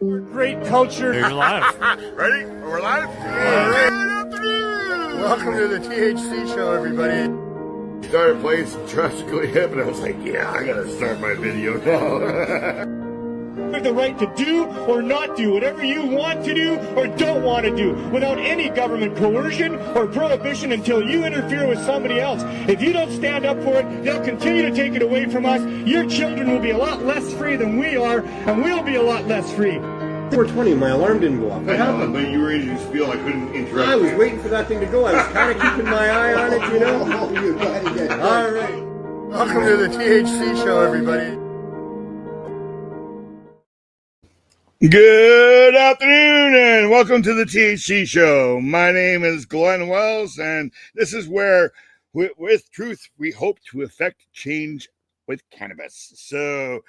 Great culture. You're live. Ready? We're live? Yeah. Welcome to the THC Show, everybody. Started playing some drastically hip, and I was like, yeah, I gotta start my video now. You have the right to do or not do whatever you want to do or don't want to do without any government coercion or prohibition until you interfere with somebody else. If you don't stand up for it, they'll continue to take it away from us. Your children will be a lot less free than we are, and we'll be a lot less free. 4:20, my alarm didn't go off. What happened? But you were ready to spiel, I couldn't interrupt. I was waiting for that thing to go. I was kind of keeping my eye on it, you know? All right. Welcome to the THC Show, everybody. Good afternoon and welcome to the THC Show. My name is Glenn Wells, and this is where, with truth, we hope to effect change with cannabis. So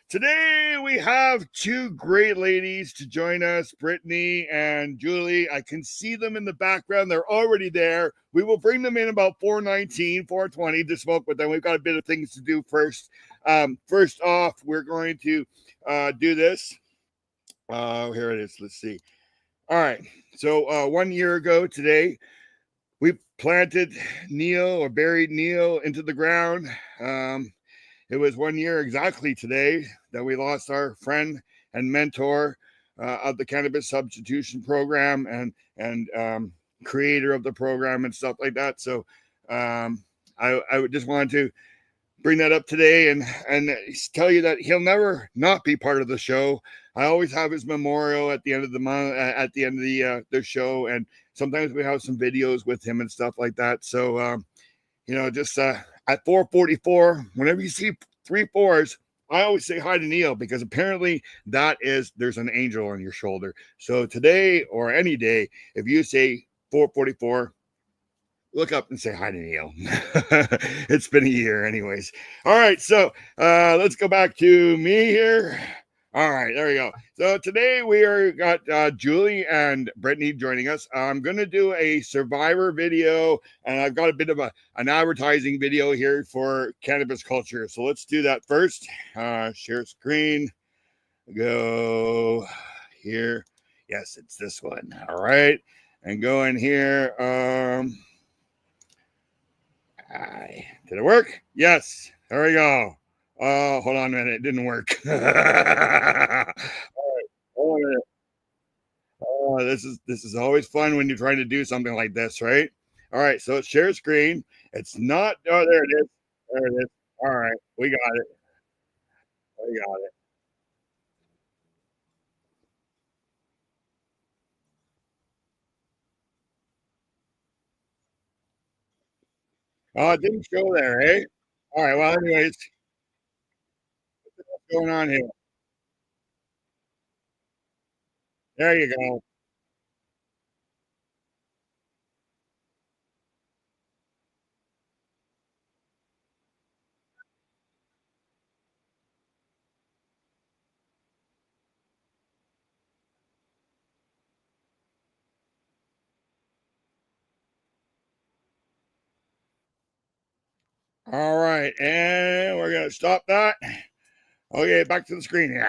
today we have two great ladies to join us, Brittney and Julie. I can see them in the background. They're already there. We will bring them in about 4:19, 4:20 to smoke with them. We've got a bit of things to do first. First off, we're going to do this. Here it is. Let's see. All right. So 1 year ago today, we planted Neil or buried Neil into the ground. It was 1 year exactly today that we lost our friend and mentor of the cannabis substitution program and creator of the program and stuff like that. So I would just want to bring that up today and tell you that he'll never not be part of the show. I always have his memorial at the end of the month, at the end of the show, and sometimes we have some videos with him and stuff like that. So just at 4:44, whenever you see 3 4s, I always say hi to Neil, because apparently there's an angel on your shoulder. So today or any day, if you say 4:44, look up and say hi to Neil. It's been a year anyways. All right, so let's go back to me here. All right, there we go. So today we got Julie and Brittney joining us. I'm going to do a survivor video, and I've got a bit of an advertising video here for Cannabis Culture. So let's do that first. Share screen. Go here. Yes, it's this one. All right. And go in here. Did it work? Yes. There we go. Hold on a minute. It didn't work. All right. Hold on a minute. Oh, this is always fun when you're trying to do something like this, right? All right. So share screen. It's not. Oh, there it is. There it is. All right. We got it. We got it. Oh, it didn't show there, eh? All right. Well, anyways, what's going on here? There you go. All right. And we're going to stop that. Okay. Back to the screen here.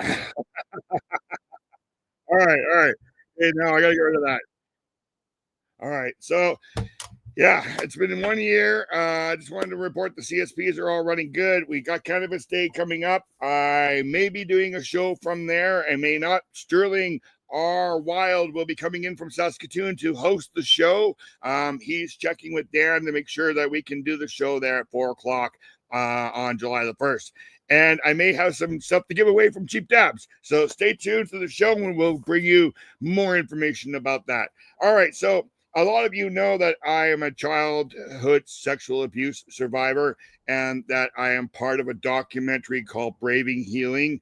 All right. All right. Okay. Now I got to get rid of that. All right. So, yeah, it's been 1 year. I just wanted to report the CSPs are all running good. We got Cannabis Day coming up. I may be doing a show from there. I may not. Sterling R. Wild will be coming in from Saskatoon to host the show. He's checking with Dan to make sure that we can do the show there at 4 o'clock on July the 1st. And I may have some stuff to give away from Cheap Dabs. So stay tuned to the show and we'll bring you more information about that. All right, so a lot of you know that I am a childhood sexual abuse survivor and that I am part of a documentary called Braving Healing.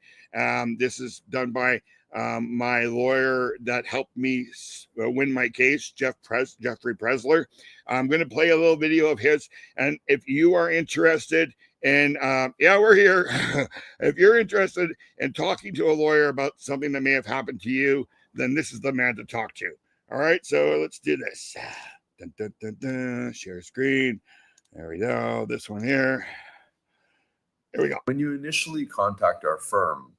This is done by my lawyer that helped me win my case, Jeffrey Presler. I'm going to play a little video of his. And if you are interested in, we're here. If you're interested in talking to a lawyer about something that may have happened to you, then this is the man to talk to. All right, so let's do this. Dun, dun, dun, dun. Share screen. There we go. This one here. Here we go. When you initially contact our firm,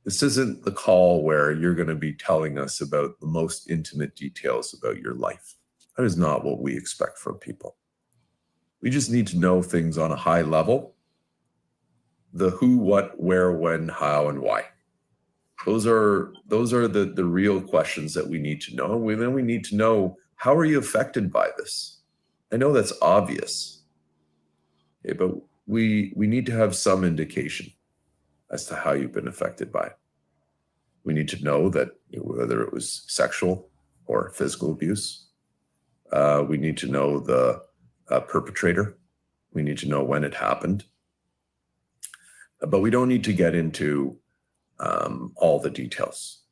This isn't the call where you're going to be telling us about the most intimate details about your life. That is not what we expect from people. We just need to know things on a high level. The who, what, where, when, how, and why. Those are the real questions that we need to know. And then we need to know, how are you affected by this? I know that's obvious, okay, but we need to have some indication as to how you've been affected by it. We need to know that whether it was sexual or physical abuse. We need to know the perpetrator. We need to know when it happened. But we don't need to get into all the details.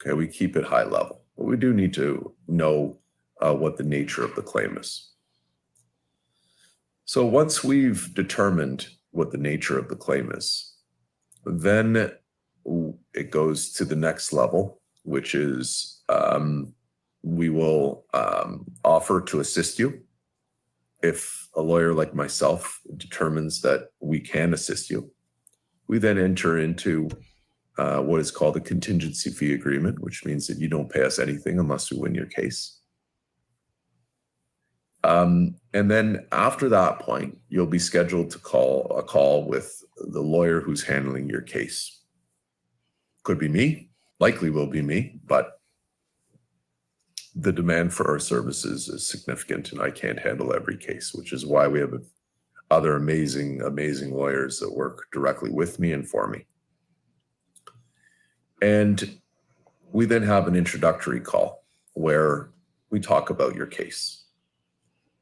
Okay, we keep it high level. But we do need to know what the nature of the claim is. So once we've determined what the nature of the claim is, then it goes to the next level, which is we will offer to assist you. If a lawyer like myself determines that we can assist you, we then enter into what is called a contingency fee agreement, which means that you don't pay us anything unless we win your case. And then after that point, you'll be scheduled to call with the lawyer who's handling your case. Could be me, likely will be me, but the demand for our services is significant and I can't handle every case, which is why we have other amazing lawyers that work directly with me and for me. And we then have an introductory call where we talk about your case.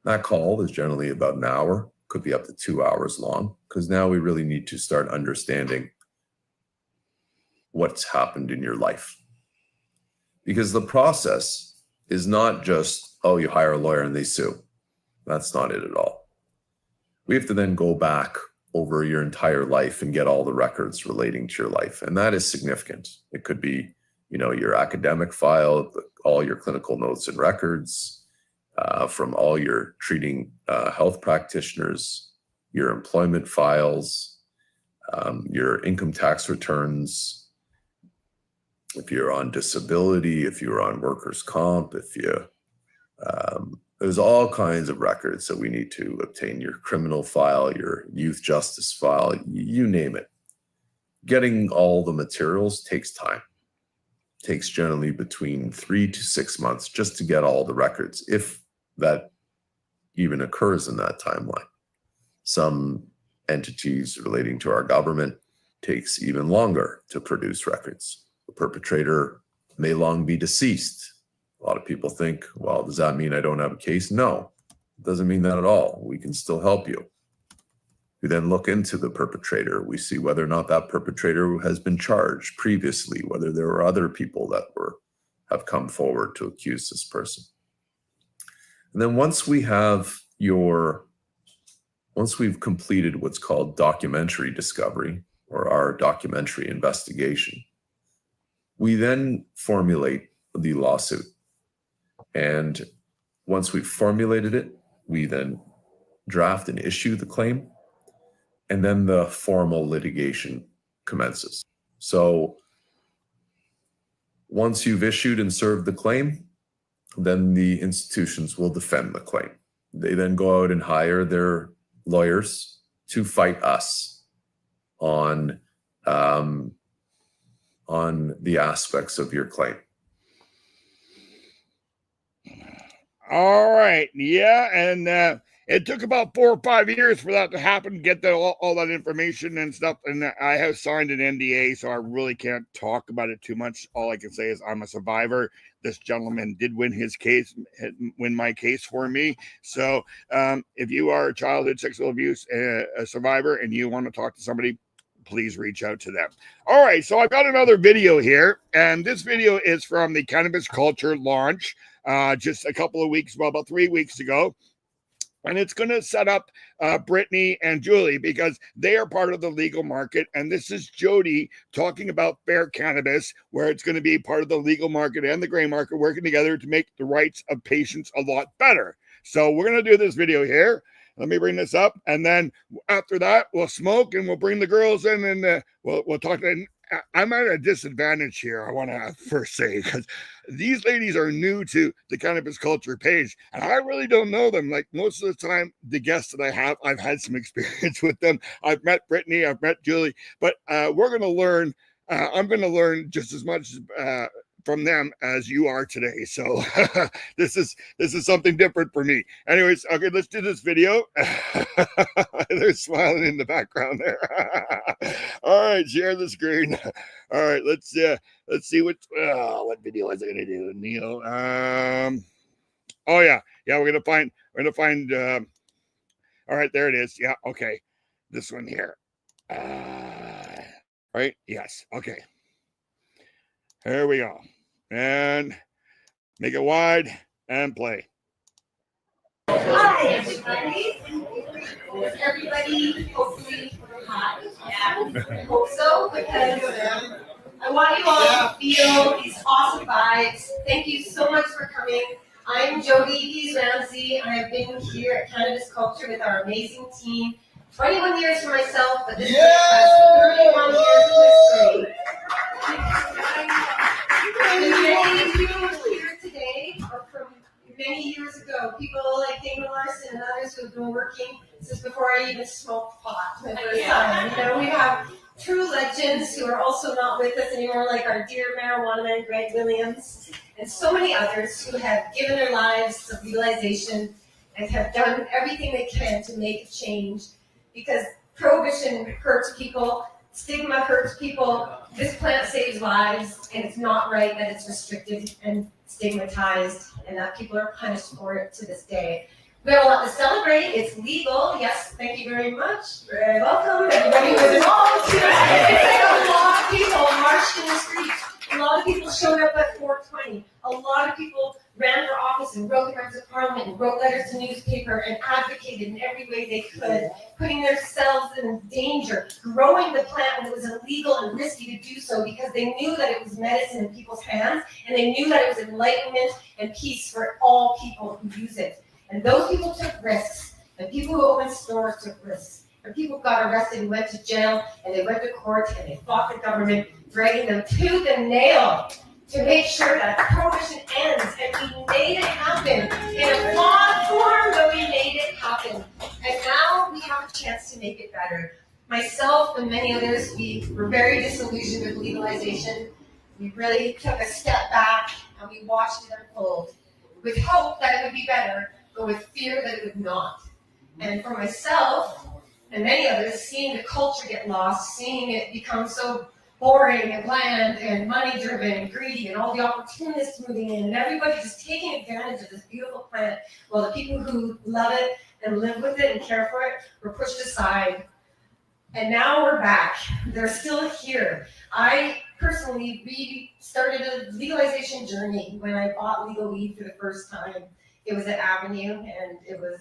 That call is generally about an hour, could be up to 2 hours long, because now we really need to start understanding what's happened in your life. Because the process is not just, oh, you hire a lawyer and they sue. That's not it at all. We have to then go back over your entire life and get all the records relating to your life. And that is significant. It could be, your academic file, all your clinical notes and records, from all your treating health practitioners, your employment files, your income tax returns, if you're on disability, if you're on workers' comp, there's all kinds of records that we need to obtain, your criminal file, your youth justice file, you name it. Getting all the materials takes time. Takes generally between 3 to 6 months just to get all the records, if that even occurs in that timeline. Some entities relating to our government takes even longer to produce records. The perpetrator may long be deceased. A lot of people think, well, does that mean I don't have a case? No, it doesn't mean that at all. We can still help you. We then look into the perpetrator. We see whether or not that perpetrator has been charged previously, whether there were other people that have come forward to accuse this person. And then once we've completed what's called documentary discovery, or our documentary investigation, we then formulate the lawsuit. And once we've formulated it, we then draft and issue the claim, and then the formal litigation commences. So once you've issued and served the claim, then the institutions will defend the claim. They then go out and hire their lawyers to fight us on the aspects of your claim. All right. Yeah. And it took about 4 or 5 years for that to happen, get all that information and stuff. And I have signed an NDA, so I really can't talk about it too much. All I can say is I'm a survivor. This gentleman did win my case for me. So if you are a childhood sexual abuse a survivor and you want to talk to somebody, please reach out to them. All right. So I've got another video here, and this video is from the Cannabis Culture launch just a couple of weeks, about 3 weeks ago. And it's going to set up Brittney and Julie because they are part of the legal market. And this is Jody talking about fair cannabis, where it's going to be part of the legal market and the gray market working together to make the rights of patients a lot better. So we're going to do this video here. Let me bring this up. And then after that, we'll smoke and we'll bring the girls in and we'll talk. I'm at a disadvantage here, I want to first say, because these ladies are new to the Cannabis Culture page, and I really don't know them. Like most of the time, the guests that I have, I've had some experience with them. I've met Brittney, I've met Julie, but we're going to learn. I'm going to learn just as much from them as you are today. So this is something different for me. Anyways, okay, let's do this video. They're smiling in the background there. All right, share the screen. All right, let's see what video was I gonna do, Neil? Oh yeah, we're gonna find all right, there it is. Yeah, okay, this one here. Right, yes, okay. Here we go. And make it wide and play. Hi, everybody. Is everybody hopefully hot? Yeah, I hope so, because I want you all to feel these awesome vibes. Thank you so much for coming. I'm Jody Ramsey. I have been here at Cannabis Culture with our amazing team. 21 years for myself, but this has 31 years of history. And many of you here today are from many years ago. People like Damon Larson and others who have been working since before I even smoked pot for the first time. You know, we have true legends who are also not with us anymore, like our dear marijuana man, Greg Williams, and so many others who have given their lives to legalization and have done everything they can to make a change. Because prohibition hurts people, stigma hurts people, this plant saves lives, and it's not right that it's restricted and stigmatized and that people are punished for it to this day. We have a lot to celebrate. It's legal. Yes, thank you very much. Very welcome. Everybody who was involved. A lot of people marched in the streets. A lot of people showed up at 420. A lot of people ran for office and wrote members of parliament and wrote letters to newspaper and advocated in every way they could, putting themselves in danger, growing the plant when it was illegal and risky to do so because they knew that it was medicine in people's hands and they knew that it was enlightenment and peace for all people who use it. And those people took risks, and people who opened stores took risks. And people got arrested and went to jail, and they went to court, and they fought the government, dragging them tooth and nail to make sure that prohibition ends. And we made it happen in a flawed form, but we made it happen. And now we have a chance to make it better. Myself and many others, we were very disillusioned with legalization. We really took a step back, and we watched it unfold with hope that it would be better, but with fear that it would not. And for myself and many others, seeing the culture get lost, seeing it become so boring and bland and money-driven and greedy and all the opportunists moving in and everybody just taking advantage of this beautiful plant while the people who love it and live with it and care for it were pushed aside. And now we're back. They're still here. I personally started a legalization journey when I bought legal weed for the first time. It was at Avenue, and it was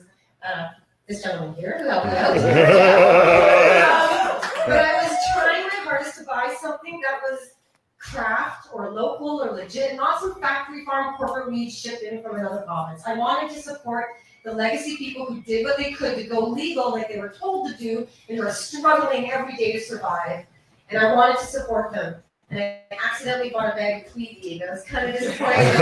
this gentleman here who helped me out. But I was trying my hardest to buy something that was craft or local or legit, not some factory farm corporate weed shipped in from another province. I wanted to support the legacy people who did what they could to go legal like they were told to do and who are struggling every day to survive. And I wanted to support them. And I accidentally bought a bag of tweed weed. I was kind of disappointed.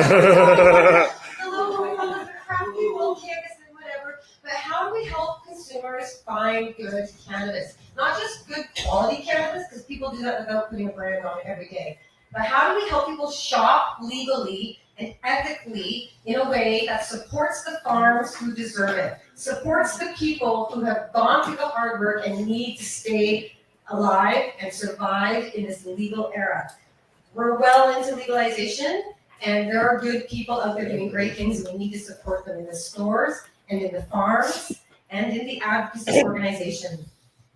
The local people, the craft people, cannabis and whatever. But how do we help consumers find good cannabis? Not just good quality cannabis, because people do that without putting a brand on it every day. But how do we help people shop legally and ethically in a way that supports the farms who deserve it, supports the people who have gone through the hard work and need to stay alive and survive in this legal era? We're well into legalization, and there are good people out there doing great things, and we need to support them in the stores and in the farms and in the advocacy organization.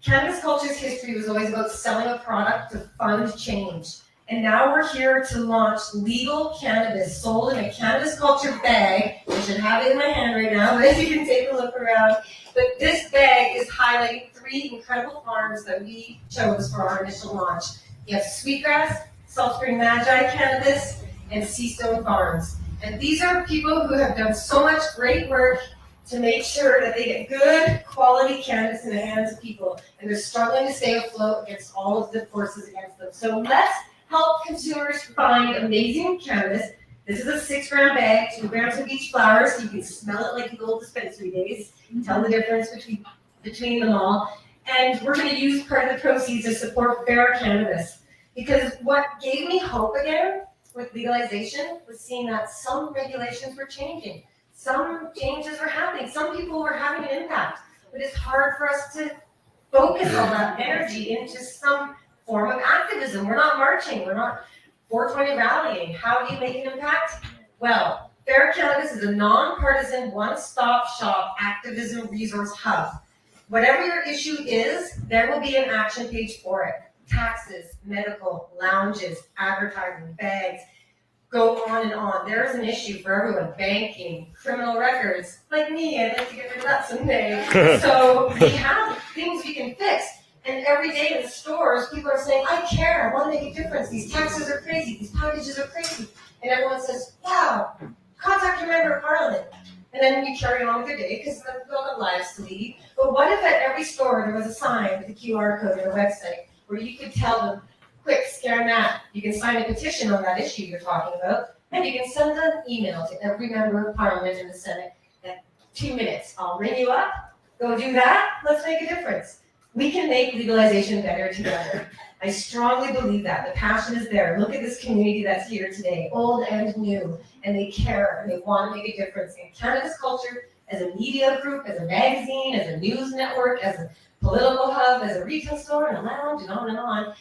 Cannabis Culture's history was always about selling a product to fund change. And now we're here to launch legal cannabis sold in a Cannabis Culture bag. I should have it in my hand right now, but you can take a look around. But this bag is highlighting 3 incredible farms that we chose for our initial launch. You have Sweetgrass, Salt Spring Magi Cannabis, and Seastone Farms. And these are people who have done so much great work to make sure that they get good quality cannabis in the hands of people, and they're struggling to stay afloat against all of the forces against them. So let's help consumers find amazing cannabis. This is a 6-gram bag, 2 grams of each flower, so you can smell it like the old dispensary days, tell the difference between them all. And we're going to use part of the proceeds to support fair cannabis. Because what gave me hope again with legalization was seeing that some regulations were changing. Some changes were happening. Some people were having an impact. But it's hard for us to focus all that energy into some form of activism. We're not marching. We're not 420 rallying. How do you make an impact? Well, Fair Cannabis is a nonpartisan, one-stop shop activism resource hub. Whatever your issue is, there will be an action page for it. Taxes, medical, lounges, advertising, bags, go on and on. There's an issue for everyone. Banking, criminal records. Like me, I'd like to get rid of that someday. So we have things we can fix. And every day in the stores, people are saying, I care, I want to make a difference. These taxes are crazy, these packages are crazy. And everyone says, wow, contact your member of parliament. And then you carry on with your day because they've got lives to lead. But what if at every store there was a sign with a QR code or a website where you could tell them, quick, scan that. You can sign a petition on that issue you're talking about, and you can send an email to every member of parliament in the Senate at 2 minutes. I'll ring you up, go do that, let's make a difference. We can make legalization better together. I strongly believe that. The passion is there. Look at this community that's here today, old and new, and they care, and they want to make a difference. In Cannabis Culture, as a media group, as a magazine, as a news network, as a political hub, as a retail store, and a lounge, and on and on,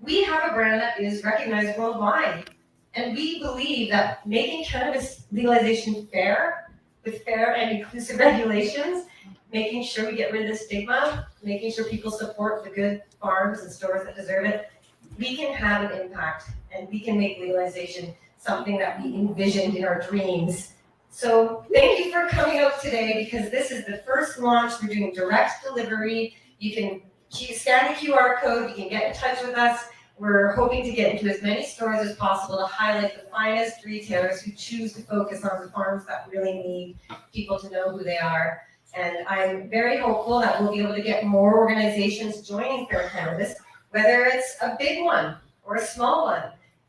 we have a brand that is recognized worldwide. And we believe that making cannabis legalization fair, with fair and inclusive regulations, making sure we get rid of the stigma, making sure people support the good farms and stores that deserve it, we can have an impact, and we can make legalization something that we envisioned in our dreams. So thank you for coming out today, because this is the first launch. We're doing direct delivery. You can scan the QR code, you can get in touch with us. We're hoping to get into as many stores as possible to highlight the finest retailers who choose to focus on the farms that really need people to know who they are. And I'm very hopeful that we'll be able to get more organizations joining Fair Cannabis, whether it's a big one or a small one.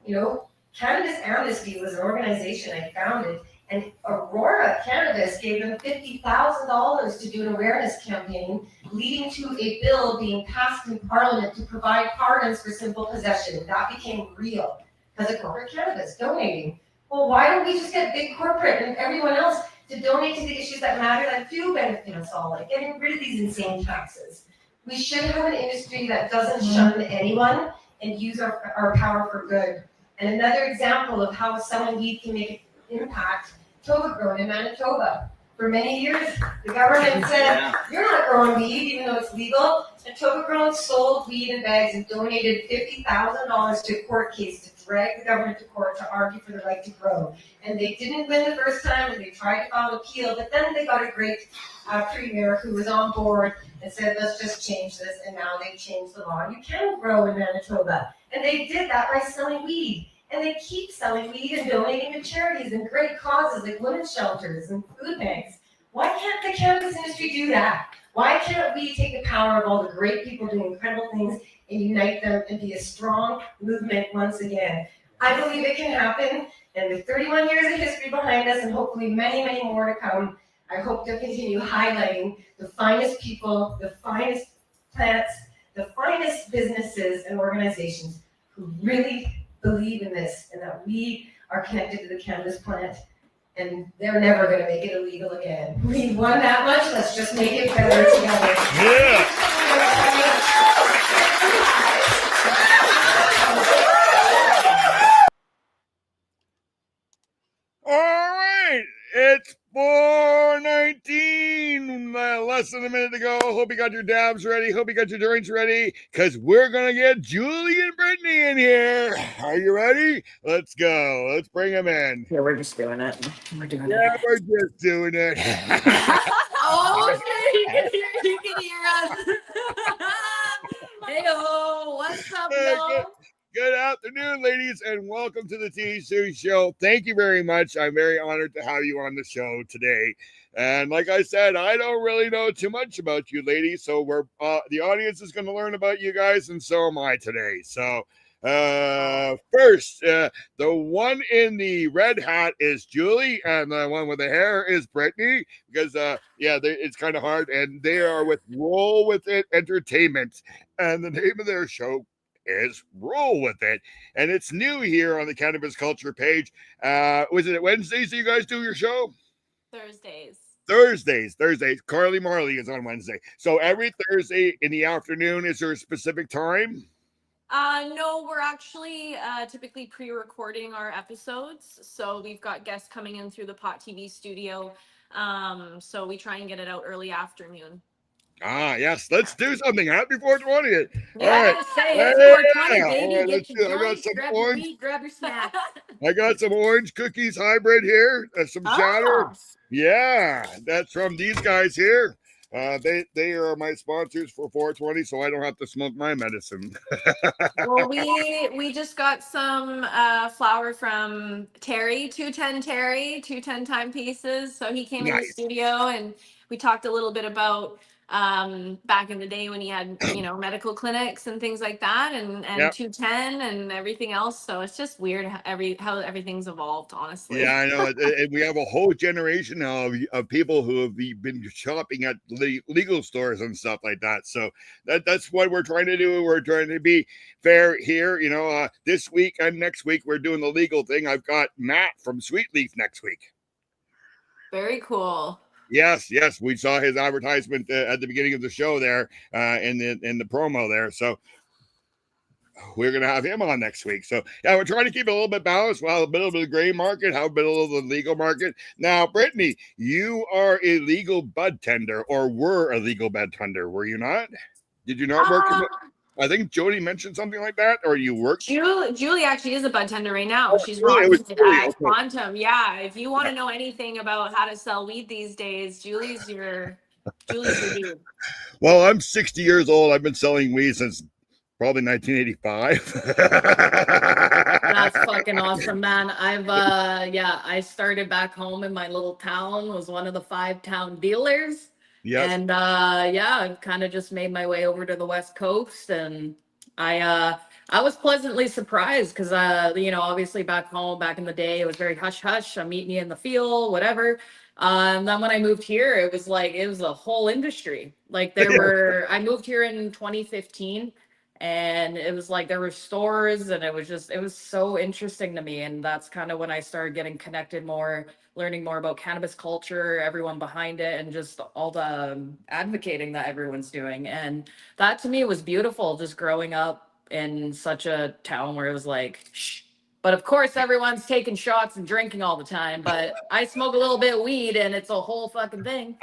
You know, Cannabis Amnesty was an organization I founded, and Aurora Cannabis gave them $50,000 to do an awareness campaign, leading to a bill being passed in Parliament to provide pardons for simple possession. That became real because of corporate cannabis donating. Well, why don't we just get big corporate and everyone else to donate to the issues that matter, that do benefit us all, like getting rid of these insane taxes? We should have an industry that doesn't shun anyone and use our power for good. And another example of how selling weed can make an impact, Toba grown in Manitoba. For many years, the government said, you're not growing weed, even though it's legal. And Toba Grown sold weed in bags and donated $50,000 to a court case to drag the government to court to argue for the right to grow. And they didn't win the first time, and they tried to file an appeal, but then they got a great premier who was on board and said, let's just change this, and now they've changed the law. You can grow in Manitoba. And they did that by selling weed. And they keep selling weed and donating to charities and great causes like women's shelters and food banks. Why can't the cannabis industry do that? Why can't we take the power of all the great people doing incredible things and unite them and be a strong movement once again? I believe it can happen, and with 31 years of history behind us and hopefully many, many more to come, I hope to continue highlighting the finest people, the finest plants, the finest businesses and organizations who really believe in this, and that we are connected to the cannabis plant, and they're never going to make it illegal again. We won that much, let's just make it better together. Yeah. All right, it's 4:19, less than a minute to go. Hope you got your dabs ready. Hope you got your drinks ready, because we're going to get Julie and Brittney in here. Are you ready? Let's go. Let's bring them in. Yeah, we're just doing it. We're doing Yeah, it. we're just doing it. Oh, okay. You can hear us. Hey-o, what's up, y'all? Good afternoon, ladies, and welcome to the THC Show. Thank you very much. I'm very honored to have you on the show today. And like I said, I don't really know too much about you, ladies. So the audience is going to learn about you guys, and so am I today. So first, the one in the red hat is Julie, and the one with the hair is Brittney. Because it's kind of hard, and they are with Roll With It Entertainment, and the name of their show is Roll With It, and it's new here on the Cannabis Culture page. Was it Wednesdays that you guys do your show? Thursdays. Carly Marley is on Wednesday. So every Thursday in the afternoon, is there a specific time? No, we're actually typically pre-recording our episodes. So we've got guests coming in through the Pot TV studio. So we try and get it out early afternoon. Yes, let's do something. Happy 420. Yeah, All right. say it's 420, baby. All right, Get your I got joints, some grab your orange. weed, grab your snack. I got some orange cookies hybrid here. Some shatter. Yeah, that's from these guys here. They are my sponsors for 420, so I don't have to smoke my medicine. Well, we just got some flower from Terry, 210 timepieces. So he came in the studio and we talked a little bit about back in the day when he had medical clinics and things like that, and 210 and everything else. So it's just weird how everything's evolved, honestly. Yeah, I know. And we have a whole generation now of people who have been shopping at legal stores and stuff like that. So that's what we're trying to do. We're trying to be fair here. This week and next week we're doing the legal thing. I've got Matt from Sweet Leaf next week. Very cool. Yes, we saw his advertisement at the beginning of the show there in the promo there. So we're going to have him on next week. So yeah, we're trying to keep it a little bit balanced. Well, a bit of the gray market, how a bit of the legal market. Now, Brittney, you are a legal bud tender, or were a legal bud tender, were you not? Did you not work? I think Jody mentioned something like that, or you worked. Julie actually is a bud tender right now. She's rocking it at Quantum. Yeah, if you want to know anything about how to sell weed these days, Julie's your dude. Well, I'm 60 years old. I've been selling weed since probably 1985. That's fucking awesome, man. I started back home in my little town, was one of the 5 town dealers. Yes. And I've kind of just made my way over to the West Coast, and I was pleasantly surprised because obviously back home, back in the day, it was very hush hush. I'm meeting you in the field, whatever. And then when I moved here, it was a whole industry. Like I moved here in 2015. And it was like there were stores, and it was so interesting to me. And that's kind of when I started getting connected more, learning more about cannabis culture, everyone behind it, and just all the advocating that everyone's doing. And that to me was beautiful, just growing up in such a town where it was like, shh. But of course, everyone's taking shots and drinking all the time. But I smoke a little bit of weed, and it's a whole fucking thing.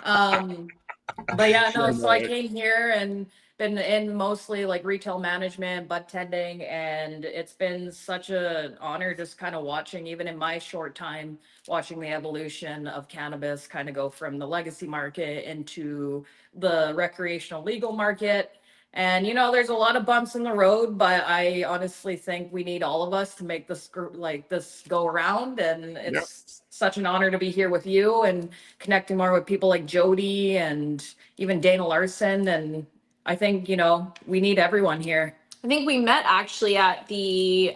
But yeah, no, so I came here and been in mostly like retail management, bud tending, and it's been such an honor just kind of watching, even in my short time, watching the evolution of cannabis kind of go from the legacy market into the recreational legal market. And there's a lot of bumps in the road, but I honestly think we need all of us to make this go around. And it's such an honor to be here with you and connecting more with people like Jody and even Dana Larson. And I think, we need everyone here. I think we met actually at the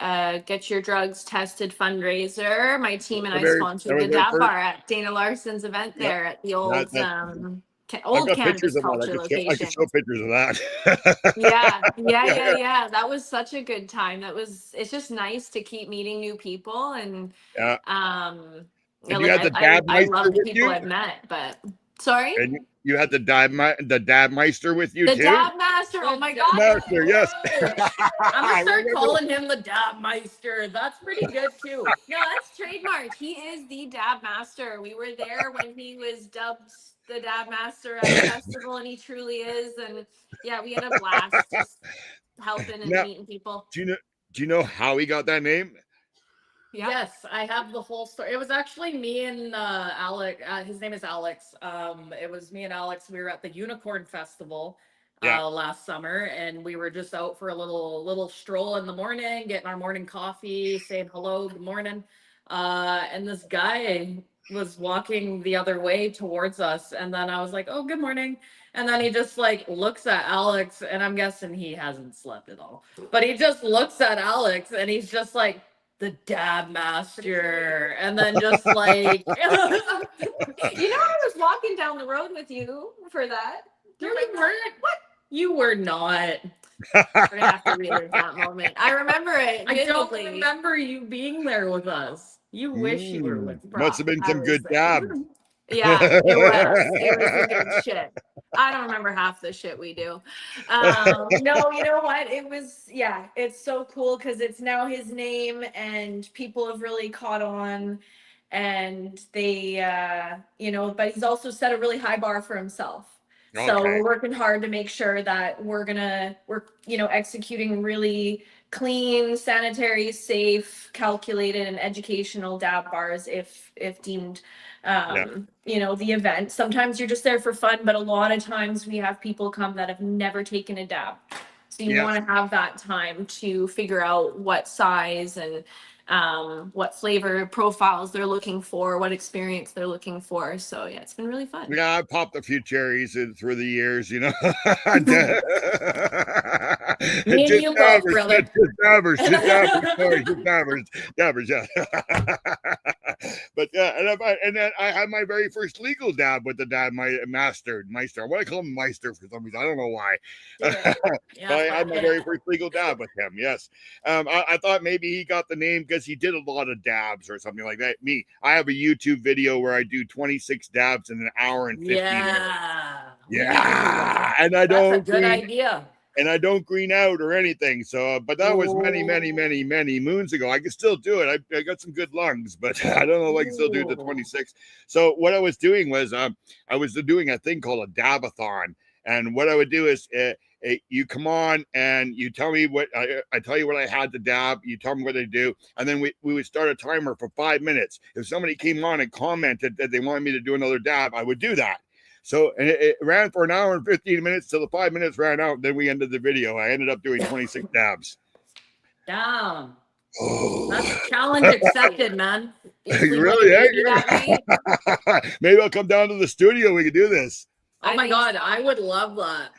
Get Your Drugs Tested fundraiser. My team and I sponsored the Dab Bar at Dana Larson's event there at the old Cannabis Culture location. I can show pictures of that. Yeah. That was such a good time. It's just nice to keep meeting new people. And and you had the Dab I love the with people you? I've met, but sorry? And you had the Dab Meister with you The too? Dab Master, oh my God. Master, yes. I'm gonna start calling him the Dab Meister. That's pretty good too. No, that's trademarked. He is the Dab Master. We were there when he was dubbed the Dab Master at the festival, and he truly is. And yeah, we had a blast just helping and meeting people. Do you know how he got that name? Yep. Yes, I have the whole story. It was actually me and Alex. His name is Alex. It was me and Alex. We were at the Unicorn Festival, last summer, and we were just out for a little stroll in the morning, getting our morning coffee, saying hello, good morning. And this guy was walking the other way towards us, and then I was like, oh, good morning. And then he just like looks at Alex, and I'm guessing he hasn't slept at all, but he just looks at Alex and he's just like, the dab master, and then just like You know, I was walking down the road with you for that. you weren't. What? You were not. We're gonna have to relive that moment. I remember it. I don't vividly. remember you being there with us. You wish you were with us. Must have been some good dab. Yeah, it was. It was the good shit. I don't remember half the shit we do. No, you know what? It was, yeah, it's so cool because it's now his name and people have really caught on and they, you know, but he's also set a really high bar for himself. So we're working hard to make sure that we're, you know, executing really clean, sanitary, safe, calculated, and educational dab bars if deemed, you know, the event. Sometimes you're just there for fun, but a lot of times we have people come that have never taken a dab. So you want to have that time to figure out what size and what flavor profiles they're looking for, what experience they're looking for. So yeah, it's been really fun. Yeah, I popped a few cherries through the years, you know. Me and you both, brother. Dabbers, yeah. But yeah, and then I had my very first legal dab with the dab, my Meister. What I call him Meister for some reason. I don't know why. I had my very first legal dab with him. Yes. I thought maybe he got the name because he did a lot of dabs or something like that. I have a YouTube video where I do 26 dabs in an hour and 15 minutes. Yeah. And I don't. That's a good idea. And I don't green out or anything. So, but that was many moons ago. I can still do it. I got some good lungs, but I don't know if I can still do the 26. So what I was doing was I was doing a thing called a dabathon. And what I would do is you come on and you tell me what I tell you what I had to dab. You tell me what I do. And then we would start a timer for 5 minutes. If somebody came on and commented that they wanted me to do another dab, I would do that. So it ran for an hour and 15 minutes till the 5 minutes ran out. Then we ended the video. I ended up doing 26 dabs. Damn. That's a challenge accepted, man. You really? Maybe I'll come down to the studio. We can do this. Oh my God, I would love that.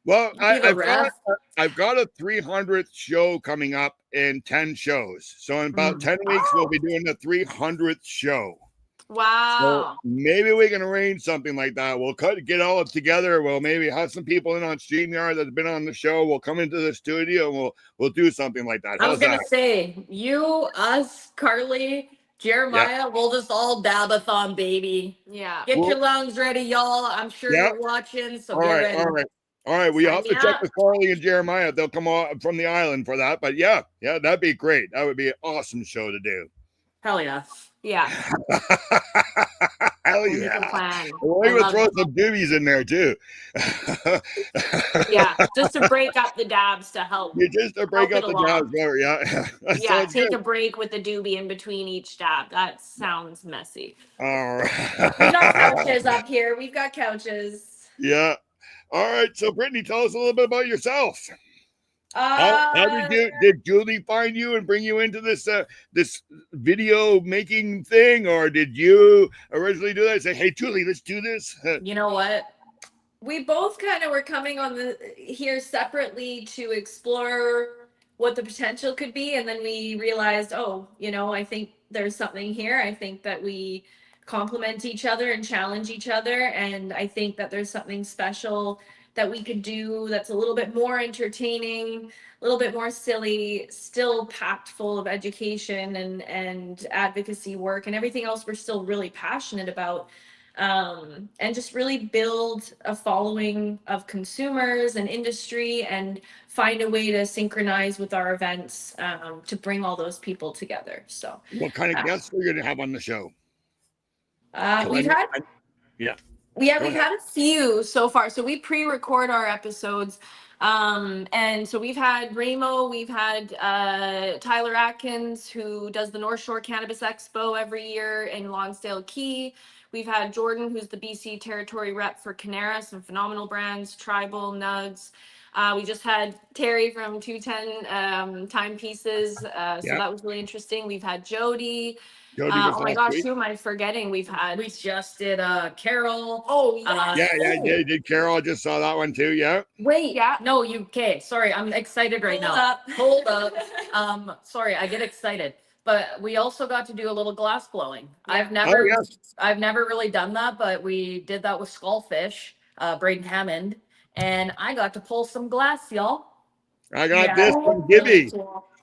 Well, I've got a 300th show coming up in 10 shows. So in about 10 weeks, we'll be doing the 300th show. Wow. So maybe we can arrange something like that. We'll get all it together. We'll maybe have some people in on StreamYard that's been on the show. We'll come into the studio and we'll do something like that. I was going to say, you, us, Carly, Jeremiah, we'll just all dabathon, baby. Yeah. Get your lungs ready, y'all. I'm sure you're watching, so get ready. All right. We have to check with Carly and Jeremiah. They'll come on from the island for that. But yeah, that'd be great. That would be an awesome show to do. Hell yeah. Yeah. Hell yeah. We would throw some doobies in there too. Yeah, just to break up the dabs to help. Yeah, just to break up the dabs. Yeah, take a break with the doobie in between each dab. That sounds messy. All right. We got couches up here. We've got couches. Yeah. All right. So Brittney, tell us a little bit about yourself. How did Julie find you and bring you into this this video making thing, or did you originally do that and say, hey Julie, let's do this? You know what, we both kind of were coming on here separately to explore what the potential could be, and then we realized, oh, you know, I think there's something here. I think that we complement each other and challenge each other, and I think that there's something special that we could do that's a little bit more entertaining, a little bit more silly, still packed full of education and advocacy work and everything else we're still really passionate about, and just really build a following of consumers and industry and find a way to synchronize with our events to bring all those people together. So what kind of guests are you going to have on the show? We've had a few so far. So we pre-record our episodes And so we've had Ramo, we've had Tyler Atkins, who does the North Shore Cannabis Expo every year in Lonsdale Key. We've had Jordan, who's the BC territory rep for Canara, some phenomenal brands, Tribal, Nugs. We just had Terry from 210 Timepieces, so that was really interesting. We've had Jody. Jody was Oh my last gosh, week. who am I forgetting? We've had. We just did Carol. Oh yeah. Yeah, did Carol? I just saw that one too. Yeah. Wait, no, you okay? Sorry, I'm excited right now. Hold up. Sorry, I get excited. But we also got to do a little glass blowing. Yeah. I've never really done that, but we did that with Skullfish, Braden Hammond, and I got to pull some glass, y'all. I got this from Gibby.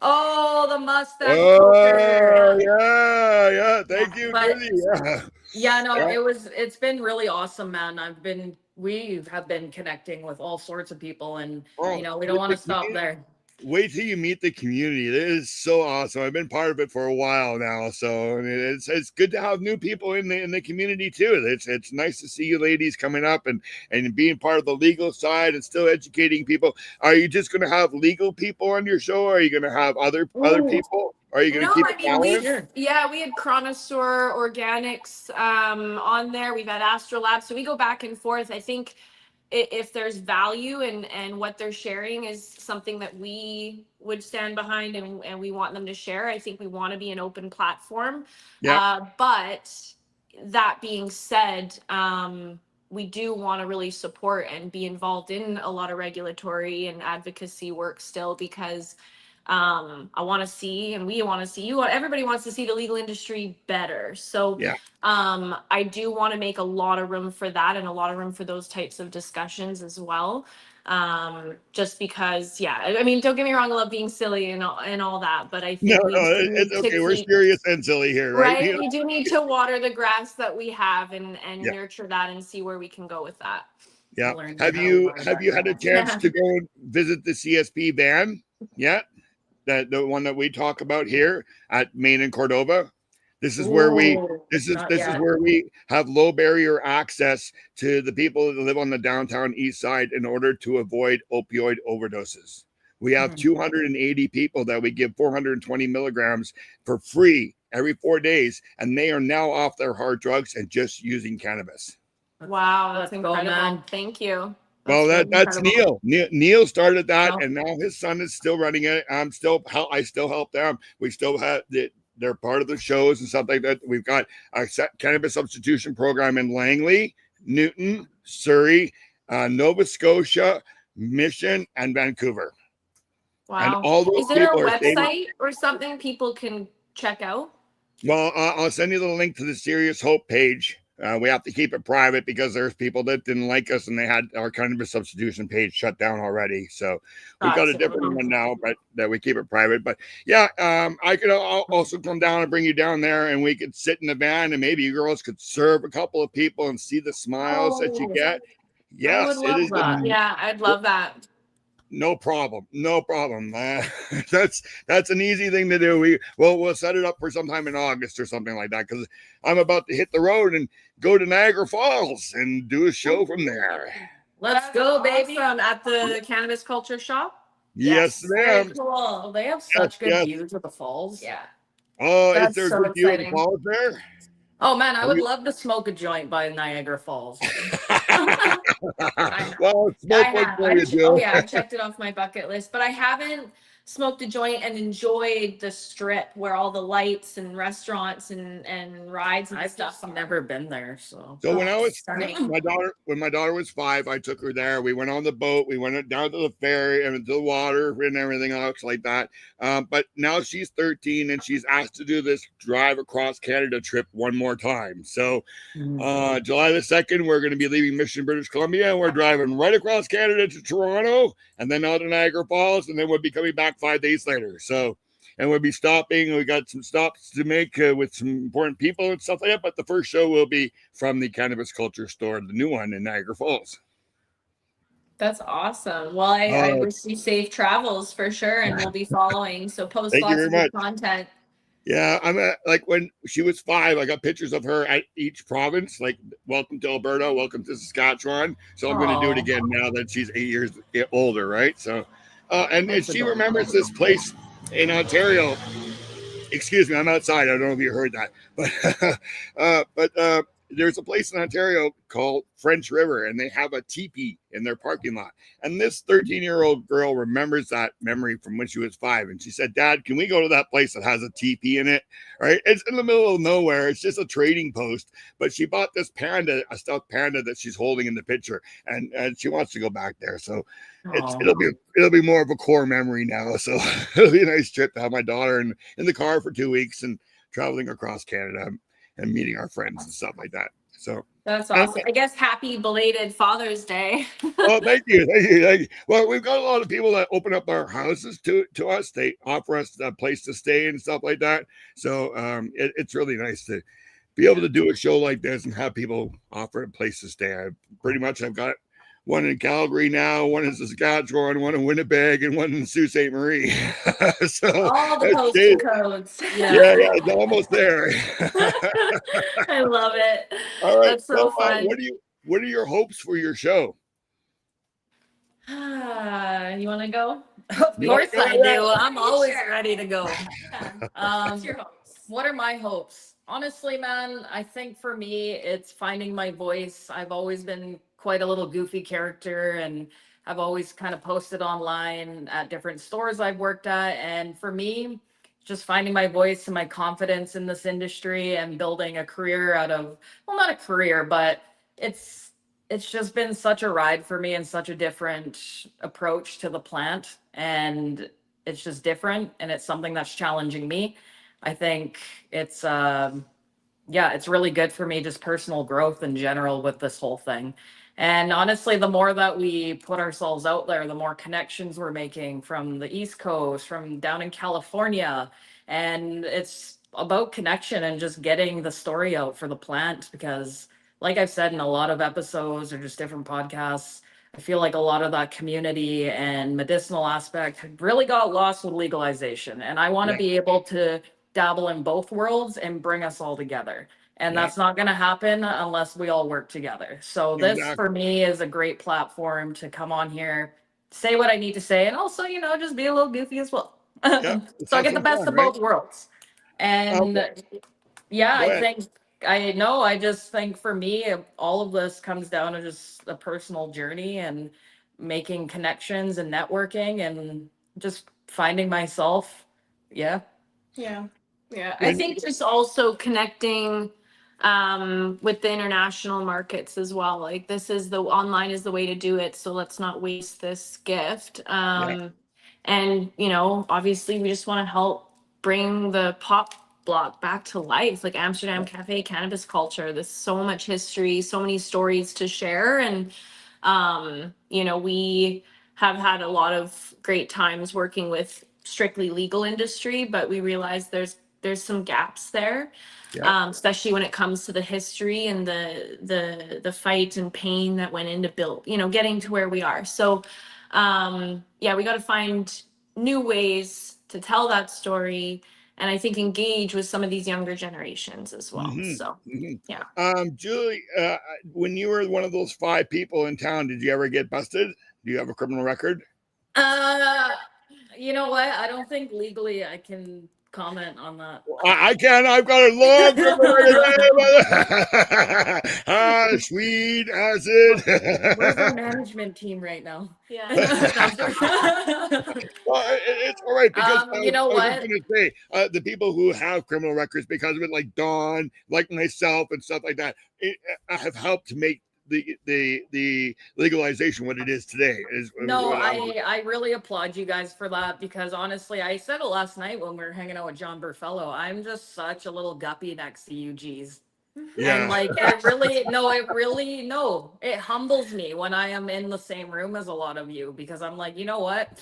Oh, the mustache. Oh, yeah. Thank you, Gibby. Yeah, no, it's been really awesome, man. We have been connecting with all sorts of people, and we don't want to stop there. Wait till you meet the community. It is so awesome. I've been part of it for a while now, so it's good to have new people in the community too. It's nice to see you ladies coming up and being part of the legal side and still educating people. Are you just going to have legal people on your show? Or are you going to have other people? Are you going to keep it balanced? We had Chronosaur Organics on there. We've had Astrolab, so we go back and forth. I think if there's value and what they're sharing is something that we would stand behind and we want them to share, I think we want to be an open platform. But that being said, we do want to really support and be involved in a lot of regulatory and advocacy work still, because I want to see, and we want to see, everybody wants to see the legal industry better. So I do want to make a lot of room for that and a lot of room for those types of discussions as well. Just because, I mean, don't get me wrong, I love being silly and all that, but I think it's okay. We're serious and silly here, right? We do need to water the grass that we have and nurture that and see where we can go with that. Yeah. Have you had a chance to go and visit the CSP van yet? The one that we talk about here at Maine and Cordova. This is where we have low barrier access to the people that live on the downtown east side in order to avoid opioid overdoses. We have 280 people that we give 420 milligrams for free every 4 days, and they are now off their hard drugs and just using cannabis. Wow, that's incredible. Man. Thank you. Well, that's Neil. Neil started that, and now his son is still running it. I still help them. We still have they're part of the shows and stuff like that. We've got a cannabis substitution program in Langley, Newton, Surrey, Nova Scotia, Mission, and Vancouver. Wow. And all those is there a website or something people can check out? Well, I'll send you the link to the Serious Hope page. We have to keep it private because there's people that didn't like us and they had our cannabis substitution page shut down already. So we've got a different one now, but that we keep it private. But I could also come down and bring you down there and we could sit in the van and maybe you girls could serve a couple of people and see the smiles that you get. Yes, it is. I'd love that. No problem. That's an easy thing to do. We'll set it up for sometime in August or something like that, because I'm about to hit the road and go to Niagara Falls and do a show from there. Let's go, baby! At the Cannabis Culture shop. Yes, ma'am. Cool. They have such good views of the falls. Yeah. Oh, is there a good view of the falls there? Oh man, I would love to smoke a joint by Niagara Falls. Well, I checked it off my bucket list, but I haven't smoked a joint and enjoyed the strip where all the lights and restaurants and rides and stuff. I've never been there, so when I was when my daughter was 5, I took her there. We went on the boat, we went down to the ferry and to the water and everything else like that. But now she's 13 and she's asked to do this drive across Canada trip one more time. So July the 2nd, we're going to be leaving Mission, British Columbia, and we're driving right across Canada to Toronto and then out to Niagara Falls, and then we'll be coming back 5 days later. So, and we'll be stopping. We got some stops to make with some important people and stuff like that. But the first show will be from the Cannabis Culture store, the new one in Niagara Falls. That's awesome. Well, I wish you safe travels for sure, and we'll be following. So post lots of good content. Yeah, like when she was 5, I got pictures of her at each province, like welcome to Alberta, welcome to Saskatchewan. So I'm going to do it Aw. again now that she's 8 years older, right? So, and That's she adorable. remembers this place in Ontario. Excuse me, I'm outside. I don't know if you heard that, but there's a place in Ontario called French River, and they have a teepee in their parking lot. And this 13-year-old girl remembers that memory from when she was 5, and she said, "Dad, can we go to that place that has a teepee in it? Right? It's in the middle of nowhere. It's just a trading post." But she bought this panda, a stuffed panda that she's holding in the picture, and she wants to go back there. So Aw. it'll be more of a core memory now. So it'll be a nice trip to have my daughter in the car for 2 weeks and traveling across Canada and meeting our friends and stuff like that. So That's awesome. I guess happy belated Father's Day. oh, thank you. Well, we've got a lot of people that open up our houses to us. They offer us a place to stay and stuff like that. So it's really nice to be able to do a show like this and have people offer a place to stay. I've got one in Calgary now, one in Saskatchewan, one in Winnipeg, and one in Sault Ste. Marie. So All the postal codes. yeah, it's almost there. I love it. All right. That's so fun. What are your hopes for your show? You want to go? Of course Yeah, I yeah. do. I'm always Sure. ready to go. What's your hopes? What are my hopes? Honestly, man, I think for me, it's finding my voice. I've always been quite a little goofy character, and I've always kind of posted online at different stores I've worked at. And for me, just finding my voice and my confidence in this industry and building a career out of, well, not a career, but it's just been such a ride for me and such a different approach to the plant. And it's just different, and it's something that's challenging me. I think it's yeah, it's really good for me, just personal growth in general with this whole thing. And honestly, the more that we put ourselves out there, the more connections we're making from the East Coast, from down in California. And it's about connection and just getting the story out for the plant because, like I've said in a lot of episodes or just different podcasts, I feel like a lot of that community and medicinal aspect really got lost with legalization. And I want to be able to dabble in both worlds and bring us all together. And that's not going to happen unless we all work together. So this for me is a great platform to come on here, say what I need to say, and also, you know, just be a little goofy as well. Yeah, So I get the best of both worlds. And yeah, Go I ahead. think I know. I just think for me, all of this comes down to just a personal journey and making connections and networking and just finding myself. Yeah. Yeah. Yeah. I think just also connecting with the international markets as well. Like this is the online is the way to do it. So let's not waste this gift. And you know, obviously we just want to help bring the pop block back to life, like Amsterdam Cafe, Cannabis Culture. There's so much history, so many stories to share. And you know, we have had a lot of great times working with strictly legal industry, but we realize there's some gaps there, especially when it comes to the history and the fight and pain that went into build, you know, getting to where we are. So yeah, we got to find new ways to tell that story, and I think engage with some of these younger generations as well. So yeah. Julie, when you were one of those 5 people in town, did you ever get busted? Do you have a criminal record? You know what? I don't think legally I can comment on that. I can. I've got a long criminal record. Sweet acid. Where's our management team right now? Yeah. Well, it's all right because you know what? I was going to say the people who have criminal records because of it, like Dawn, like myself, and stuff like that, have helped to make the legalization what it is today. No, I really applaud you guys for that because honestly, I said it last night when we were hanging out with John Burfello. I'm just such a little guppy next to you, G's. Yeah. And like it humbles me when I am in the same room as a lot of you because I'm like, you know what?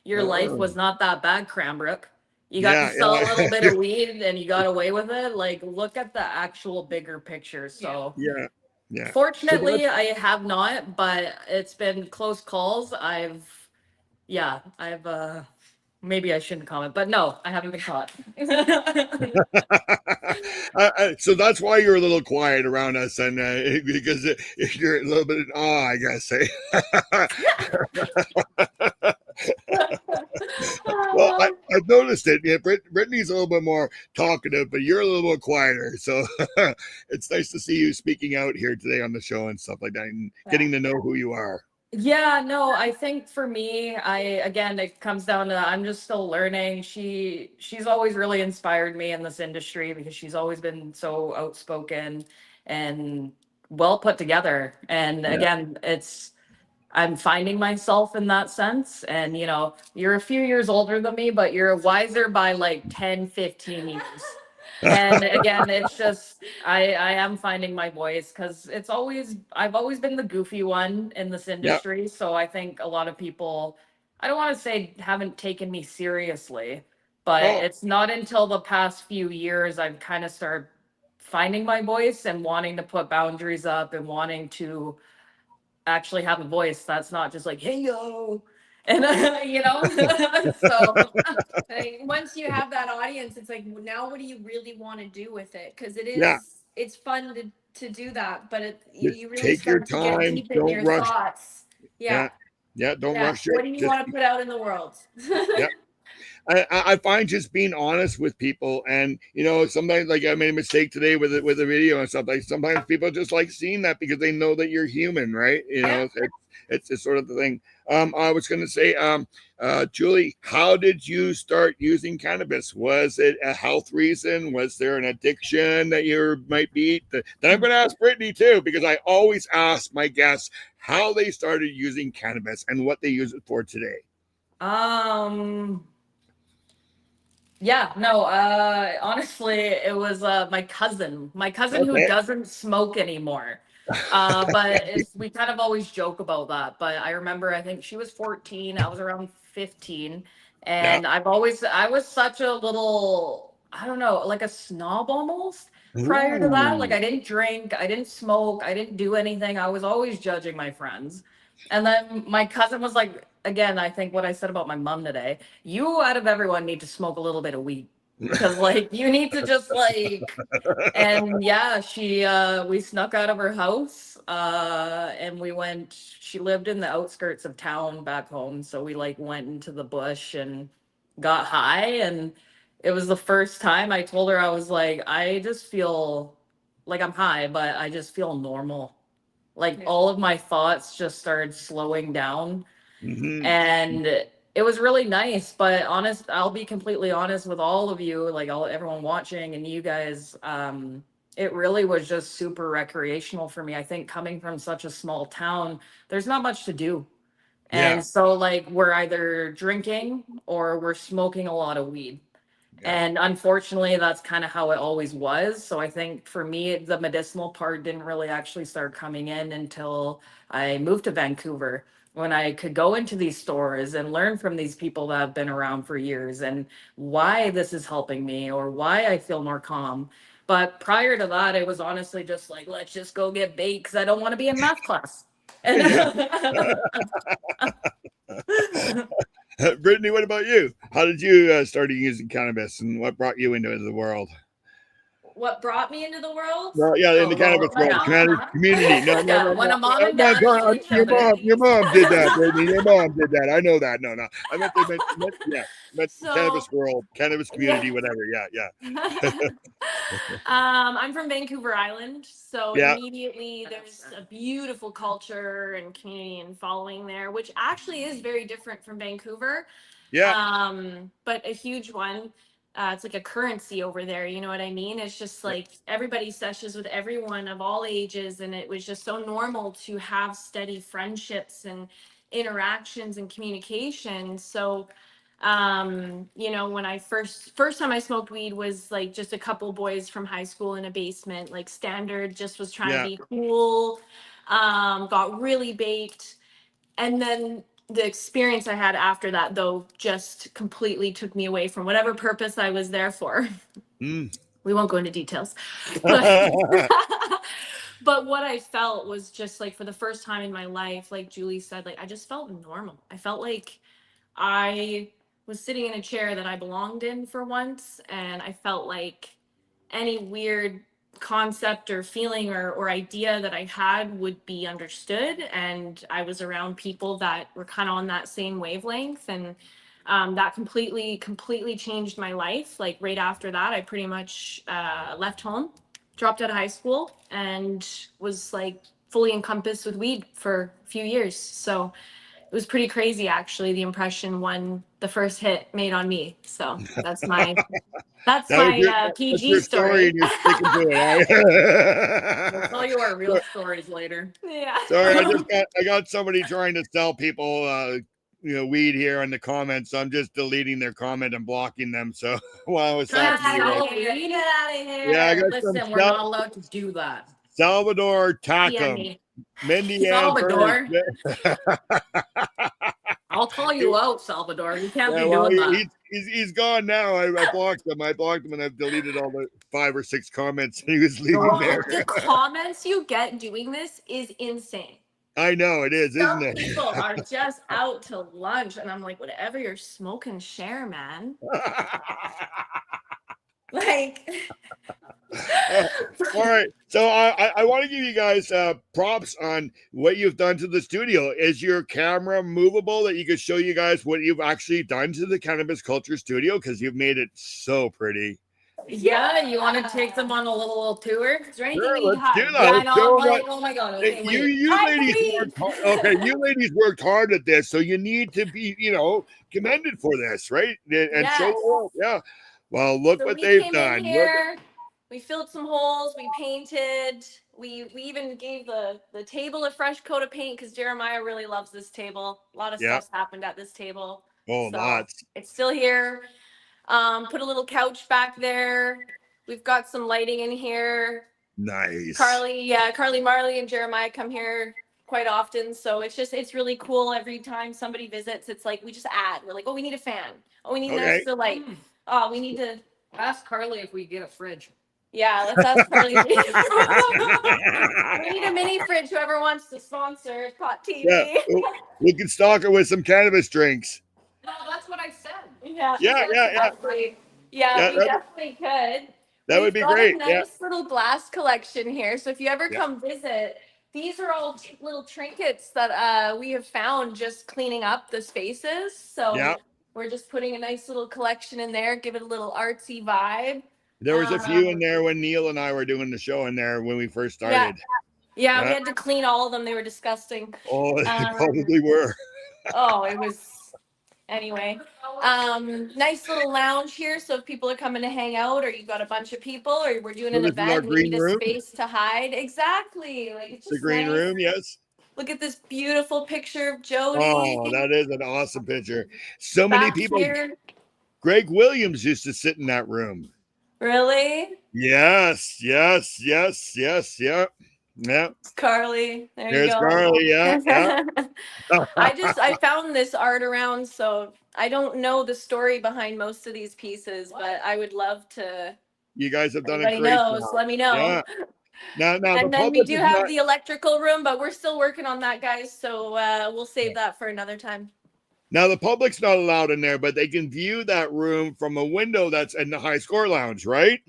Your life was not that bad, Cranbrook. You got to sell a little bit of weed and you got away with it. Like, look at the actual bigger picture. So yeah. Fortunately, I have not, but it's been close calls. maybe I shouldn't comment, but no, I haven't been caught. So that's why you're a little quiet around us, and because you're a little bit in awe, I guess. Well, I've noticed it. Yeah, Brittney's a little bit more talkative, but you're a little more quieter. So it's nice to see you speaking out here today on the show and stuff like that, and getting to know who you are. Yeah, no, I think for me, again, it comes down to I'm just still learning. She's always really inspired me in this industry because she's always been so outspoken and well put together. And again, I'm finding myself in that sense. And you're a few years older than me, but you're wiser by like 10, 15 years. And again, it's just I am finding my voice because I've always been the goofy one in this industry. So I think a lot of people, I don't want to say haven't taken me seriously, but it's not until the past few years I've kind of started finding my voice and wanting to put boundaries up and wanting to actually have a voice that's not just like, hey yo. And so once you have that audience, it's like, now what do you really want to do with it? Because it's fun to do that, but you really take your start to get time. deep Don't in your rush. thoughts. Don't rush it. What do you want to put out in the world? I find just being honest with people, and sometimes, like, I made a mistake today with a video and stuff. Like, sometimes people just like seeing that because they know that you're human, right? It's sort of the thing. I was going to say, Julie, how did you start using cannabis? Was it a health reason? Was there an addiction that you might be? Then I'm going to ask Brittney too, because I always ask my guests how they started using cannabis and what they use it for today. Yeah, no, honestly, it was my cousin who doesn't smoke anymore. But we kind of always joke about that. But I remember, I think she was 14, I was around 15. And I was such a little, I don't know, like a snob almost prior to that. Like, I didn't drink, I didn't smoke, I didn't do anything. I was always judging my friends. And then my cousin was like, again, I think what I said about my mom today, you out of everyone need to smoke a little bit of weed. Because like you need to just like, and we snuck out of her house and she lived in the outskirts of town back home. So we like went into the bush and got high. And it was the first time I told her, I was like, I just feel like I'm high, but I just feel normal. Like all of my thoughts just started slowing down. And it was really nice. But I'll be completely honest with all of you, like everyone watching and you guys, it really was just super recreational for me. I think coming from such a small town, there's not much to do. And so like we're either drinking or we're smoking a lot of weed. And unfortunately, that's kind of how it always was. So I think for me, the medicinal part didn't really actually start coming in until I moved to Vancouver, when I could go into these stores and learn from these people that have been around for years and why this is helping me or why I feel more calm. But prior to that, it was honestly just like, let's just go get baked because I don't want to be in math class. Brittney, what about you? How did you start using cannabis, and what brought you into the world? What brought me into the world? Well, in the cannabis world, cannabis community. No. When a mom and dad your mom did that, Brittney. Your mom did that. I know that. No. I meant cannabis world, cannabis community, whatever. Yeah. I'm from Vancouver Island, so immediately there's a beautiful culture and community and following there, which actually is very different from Vancouver. But a huge one. It's like a currency over there, you know what I mean? It's just like everybody sessions with everyone of all ages, and it was just so normal to have steady friendships and interactions and communication. So when I first time I smoked weed was like just a couple boys from high school in a basement, like standard, just was trying to be cool, got really baked. And then the experience I had after that, though, just completely took me away from whatever purpose I was there for. We won't go into details. But, but what I felt was just like for the first time in my life, like Julie said, like I just felt normal. I felt like I was sitting in a chair that I belonged in for once, and I felt like any weird concept or feeling or idea that I had would be understood, and I was around people that were kind of on that same wavelength, and that completely changed my life. Like right after that, I pretty much left home, dropped out of high school, and was like fully encompassed with weed for a few years. So it was pretty crazy, actually, the impression the first hit made on me. So that's my That was your, that's PG your story, story. and you're sticking to it. We'll tell you our real stories later. Yeah. Sorry, I got somebody trying to sell people weed here in the comments. So I'm just deleting their comment and blocking them. So while I was Get talking to you, out of here. Get out of here. yeah, I got Listen, we're not allowed to do that. Salvador Yeah, Tacum, me. Mindy Salvador. Ann. I'll call you out, Salvador. You can't Yeah, be well, doing that. he's gone now. I blocked him. I blocked him, and I've deleted all the 5 or 6 comments he was leaving there. The comments you get doing this is insane. I know it is, Some isn't it? people are just out to lunch, and I'm like, whatever you're smoking, share, man. Like, all right. So I want to give you guys props on what you've done to the studio. Is your camera movable that you could show you guys what you've actually done to the Cannabis Culture studio? Because you've made it so pretty. Yeah, you want to take them on a little tour? is there anything Sure, we need to let's do hide? that. Yeah, Let's no, show I'm them like, oh my god, okay, you wait. you Hide ladies the worked hard. Okay, you ladies worked hard at this, so you need to be, commended for this, right? And Yes. show the world. Yeah. Well, look So what we they've came done. in here, we filled some holes, we painted, we even gave the table a fresh coat of paint because Jeremiah really loves this table. A lot of Yeah. stuff's happened at this table. Oh, So lots. it's still here. Put a little couch back there. We've got some lighting in here. Nice. Carly Marley and Jeremiah come here quite often. So it's really cool. Every time somebody visits, it's like we just add. We're like, oh, we need a fan. Oh, we need an Okay. extra light. Oh, we need to Ask Carly if we get a fridge. Yeah, let's ask Carly. We need a mini fridge. Whoever wants to sponsor Pot TV. Yeah. We can stock her with some cannabis drinks. No, that's what I said. Yeah. Yeah. Exactly. Yeah, we definitely could. That would be great. We've got a nice little glass collection here. So if you ever Yeah. come visit, these are all little trinkets that we have found just cleaning up the spaces. So Yeah. we're just putting a nice little collection in there, give it a little artsy vibe. There was a few in there when Neil and I were doing the show in there when we first started. Yeah, we had to clean all of them. They were disgusting. Oh, they probably were. Oh, it was anyway. Nice little lounge here. So if people are coming to hang out, or you've got a bunch of people, or we're doing an this is our event, we need green a room? space to hide. Exactly. Like it's just The green nice. room, yes. Look at this beautiful picture of Jody. Oh, that is an awesome picture. So many back people. here. Greg Williams used to sit in that room. Really? Yes. Yeah. Carly. There There's you go. Carly. Yeah. I found this art around, so I don't know the story behind most of these pieces, but I would love to. You guys have done a Everybody great knows. job. Let me know. Yeah. Now And the then we public do is have not- the electrical room, but we're still working on that, guys. So we'll save that for another time. Now the public's not allowed in there, but they can view that room from a window that's in the high score lounge, right?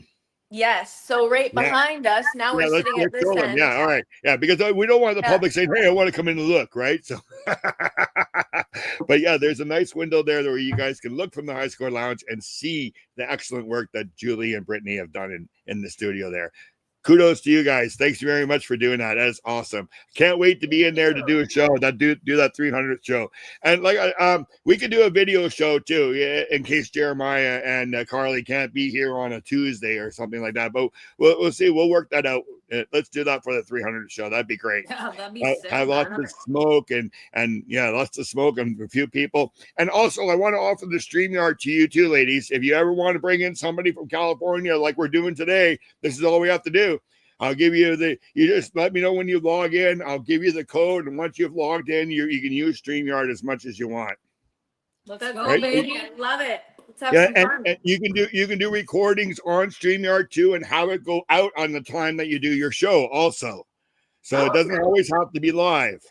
Yes. So right Yeah. behind us, now we're let's sitting at this show them. end. Yeah, all right. Yeah, because we don't want the Yeah. public saying, "Hey, I want to come in and look," right? So, but yeah, there's a nice window there where you guys can look from the high score lounge and see the excellent work that Julie and Brittney have done in the studio there. Kudos to you guys. Thanks very much for doing that. That's awesome. Can't wait to be in there to do a show. Do that 300th show. And like we could do a video show too, in case Jeremiah and Carly can't be here on a Tuesday or something like that. But we'll see. We'll work that out. Let's do that for the 300th show. That'd be great. Yeah, that'd be sick. Have lots of smoke and lots of smoke and a few people. And also, I want to offer the StreamYard to you too, ladies. If you ever want to bring in somebody from California like we're doing today, this is all we have to do. I'll give you you just let me know when you log in. I'll give you the code. And once you've logged in, you can use StreamYard as much as you want. Let's That's go, cool, baby. baby. Love it. Let's have Yeah, some fun. and you can do recordings on StreamYard too and have it go out on the time that you do your show also. So it doesn't always have to be live,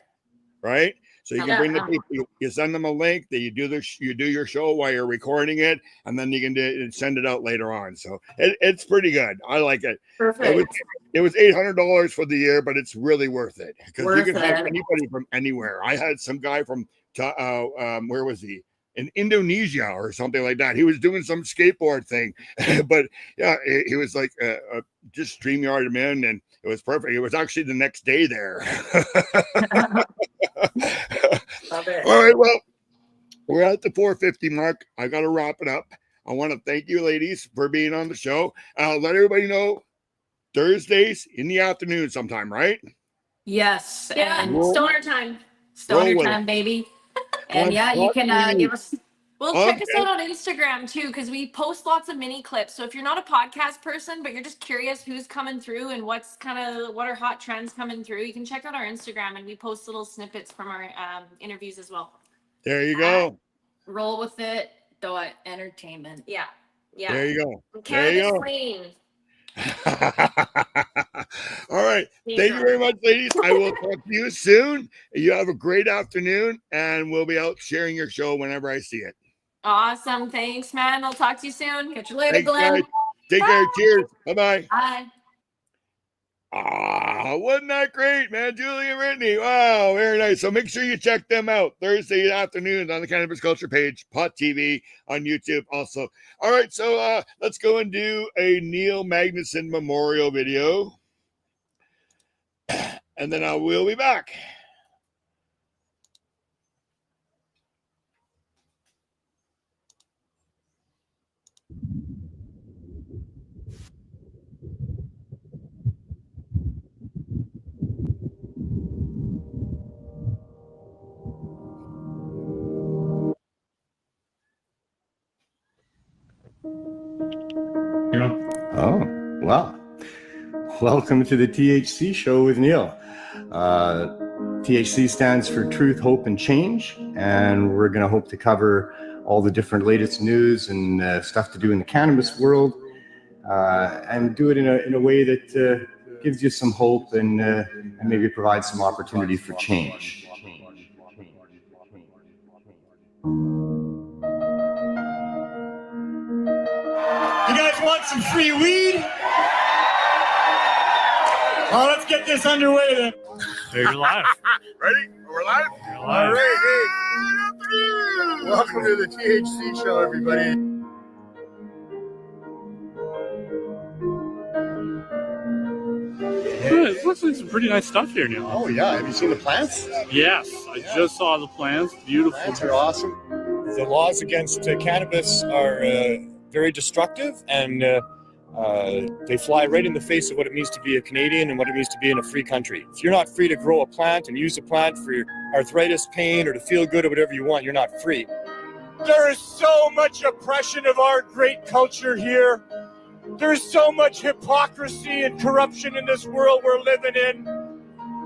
right? So you can bring the people. You send them a link. That you do your show while you're recording it, and then you can send it out later on. So it's pretty good. I like it. Perfect. It was $800 for the year, but it's really worth it because you can have anybody from anywhere. I had some guy from where was he? In Indonesia or something like that. He was doing some skateboard thing, but yeah, he was like just StreamYard him in, and it was perfect. It was actually the next day there. Love it. All right, well, we're at the 4:50 mark. I got to wrap it up. I want to thank you, ladies, for being on the show. Let everybody know Thursdays in the afternoon sometime, right? Yes. Yeah. And Stoner time. Stoner time, baby. And yeah, you can give us. Well, check us out on Instagram too, because we post lots of mini clips. So if you're not a podcast person, but you're just curious who's coming through and what are hot trends coming through, you can check out our Instagram, and we post little snippets from our interviews as well. There you go. Roll with it. Entertainment. Yeah. There you go. Cannabis clean. All right. Thank you very much, ladies. I will talk to you soon. You have a great afternoon, and we'll be out sharing your show whenever I see it. Awesome. Thanks, man. I'll talk to you soon. Catch you later, Glenn. Guys. Take care. Cheers. Bye-bye. Bye. Wasn't that great, man? Julie and Brittney. Wow, very nice. So make sure you check them out Thursday afternoons on the Cannabis Culture page, Pot TV on YouTube also. All right, so let's go and do a Neil Magnuson memorial video. And then I will be back. Oh, well. Welcome to the THC Show with Neil. THC stands for Truth, Hope, and Change, and we're going to hope to cover all the different latest news and stuff to do in the cannabis world, and do it in a way that gives you some hope and maybe provides some opportunity for change. You guys want some free weed? Oh, let's get this underway then. There, you're live. Ready? We're live? You're live. All right, hey. Welcome to the THC Show, everybody. It looks like some pretty nice stuff here, Neil. Oh, yeah. Have you seen the plants? Yes, I just saw the plants. Beautiful. Plants are awesome. The laws against cannabis are very destructive, and they fly right in the face of what it means to be a Canadian and what it means to be in a free country. If you're not free to grow a plant and use a plant for your arthritis, pain, or to feel good or whatever you want, you're not free. There is so much oppression of our great culture here. There's so much hypocrisy and corruption in this world we're living in.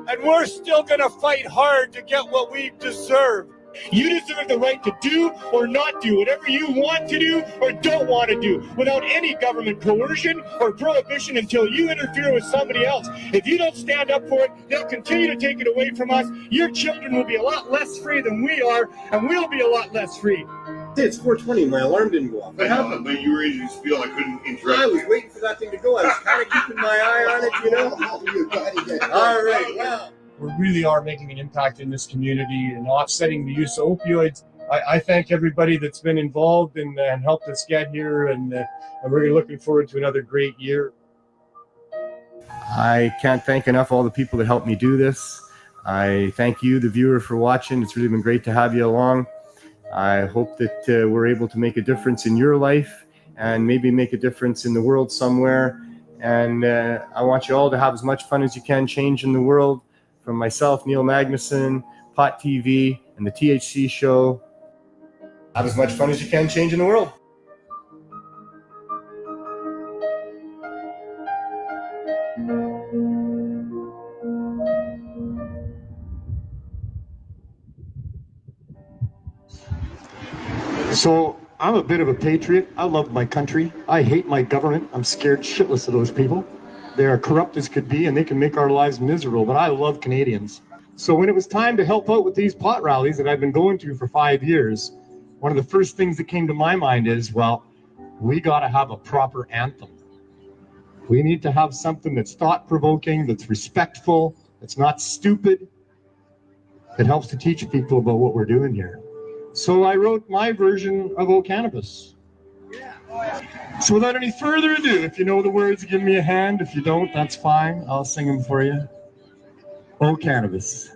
And we're still going to fight hard to get what we deserve. You deserve the right to do or not do whatever you want to do or don't want to do without any government coercion or prohibition until you interfere with somebody else. If you don't stand up for it, they'll continue to take it away from us. Your children will be a lot less free than we are, and we'll be a lot less free. Hey, it's 4:20. My alarm didn't go off. What happened? But you were in spiel. I couldn't interrupt. I was waiting for that thing to go. I was kind of keeping my eye on it, you know? All right, well. We really are making an impact in this community and offsetting the use of opioids. I thank everybody that's been involved and helped us get here, and we're really looking forward to another great year. I can't thank enough all the people that helped me do this. I thank you, the viewer, for watching. It's really been great to have you along. I hope that we're able to make a difference in your life and maybe make a difference in the world somewhere. And I want you all to have as much fun as you can changing the world. From myself, Neil Magnuson, Pot TV, and the THC Show. Have as much fun as you can changing the world. So, I'm a bit of a patriot. I love my country. I hate my government. I'm scared shitless of those people. They are corrupt as could be, and they can make our lives miserable, but I love Canadians. So when it was time to help out with these pot rallies that I've been going to for 5 years, one of the first things that came to my mind is, well, we got to have a proper anthem. We need to have something that's thought-provoking, that's respectful, that's not stupid, that helps to teach people about what we're doing here. So I wrote my version of O Cannabis. So without any further ado, if you know the words, give me a hand. If you don't, that's fine. I'll sing them for you. O Cannabis.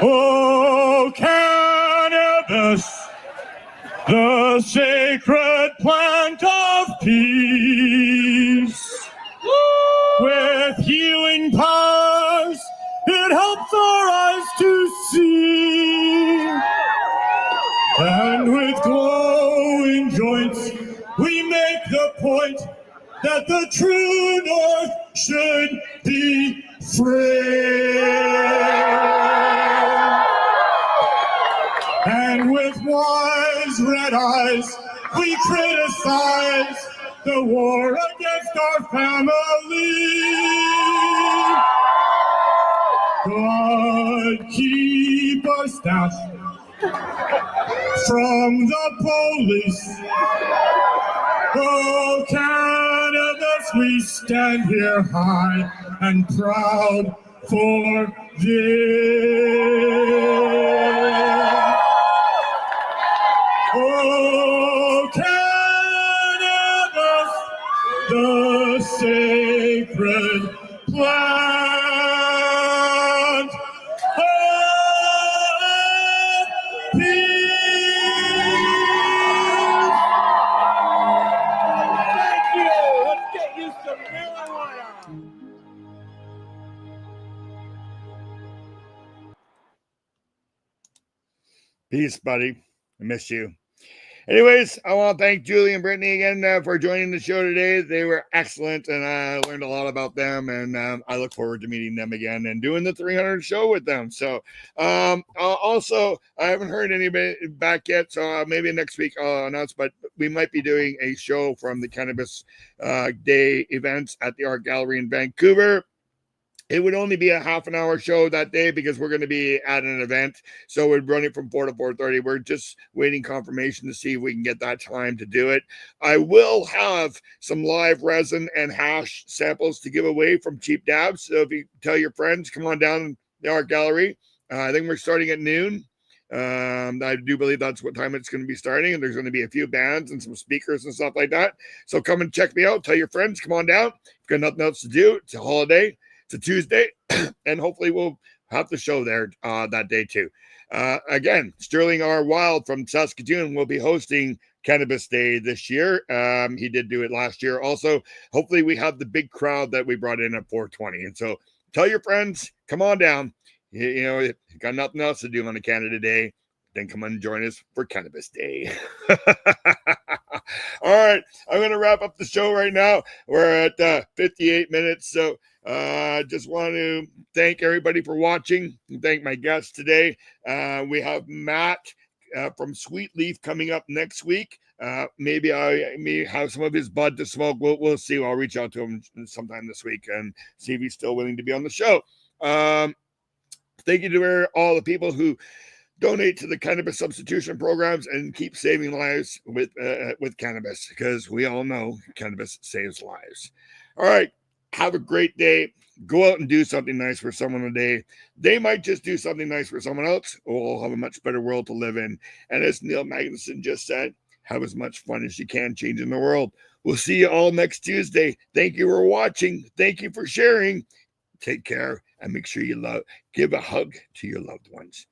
O Cannabis, the sacred plant of peace. With healing powers, it helps our eyes to see. And with glowing joints, we make the point that the true north should be free. And with wise red eyes, we criticize the war against our family. God keep our staff from the police. Oh, Cannabis, we stand here high and proud for this. Oh, Cannabis, the sacred plant of peace. Thank you. Let's get you some marijuana. Peace, buddy. I miss you. Anyways, I want to thank Julie and Brittney again for joining the show today. They were excellent, and I learned a lot about them, and I look forward to meeting them again and doing the 300 show with them. So, also, I haven't heard anybody back yet, so maybe next week I'll announce, but we might be doing a show from the Cannabis Day events at the Art Gallery in Vancouver. It would only be a half an hour show that day because we're going to be at an event. So we're running from 4 to 4:30. We're just waiting confirmation to see if we can get that time to do it. I will have some live resin and hash samples to give away from Cheap Dabs. So if you tell your friends, come on down to the Art Gallery. I think we're starting at noon. I do believe that's what time it's going to be starting. And there's going to be a few bands and some speakers and stuff like that. So come and check me out. Tell your friends, come on down. If you've got nothing else to do, it's a holiday. It's a Tuesday, and hopefully we'll have the show there that day too. Again, Sterling R. Wild from Saskatoon will be hosting Cannabis Day this year. He did do it last year. Also, hopefully we have the big crowd that we brought in at 420. And so tell your friends, come on down. You know, if you've got nothing else to do on a Canada Day, then come on and join us for Cannabis Day. All right, I'm going to wrap up the show right now. We're at 58 minutes, so just want to thank everybody for watching and thank my guests today. We have Matt from Sweet Leaf coming up next week. Maybe I may have some of his bud to smoke. We'll see. I'll reach out to him sometime this week and see if he's still willing to be on the show. Thank you to all the people who donate to the cannabis substitution programs and keep saving lives with cannabis, because we all know cannabis saves lives. All right. Have a great day. Go out and do something nice for someone today. They might just do something nice for someone else, or we'll have a much better world to live in. And as Neil Magnuson just said, have as much fun as you can changing the world. We'll see you all next Tuesday. Thank you for watching. Thank you for sharing. Take care and make sure you give a hug to your loved ones.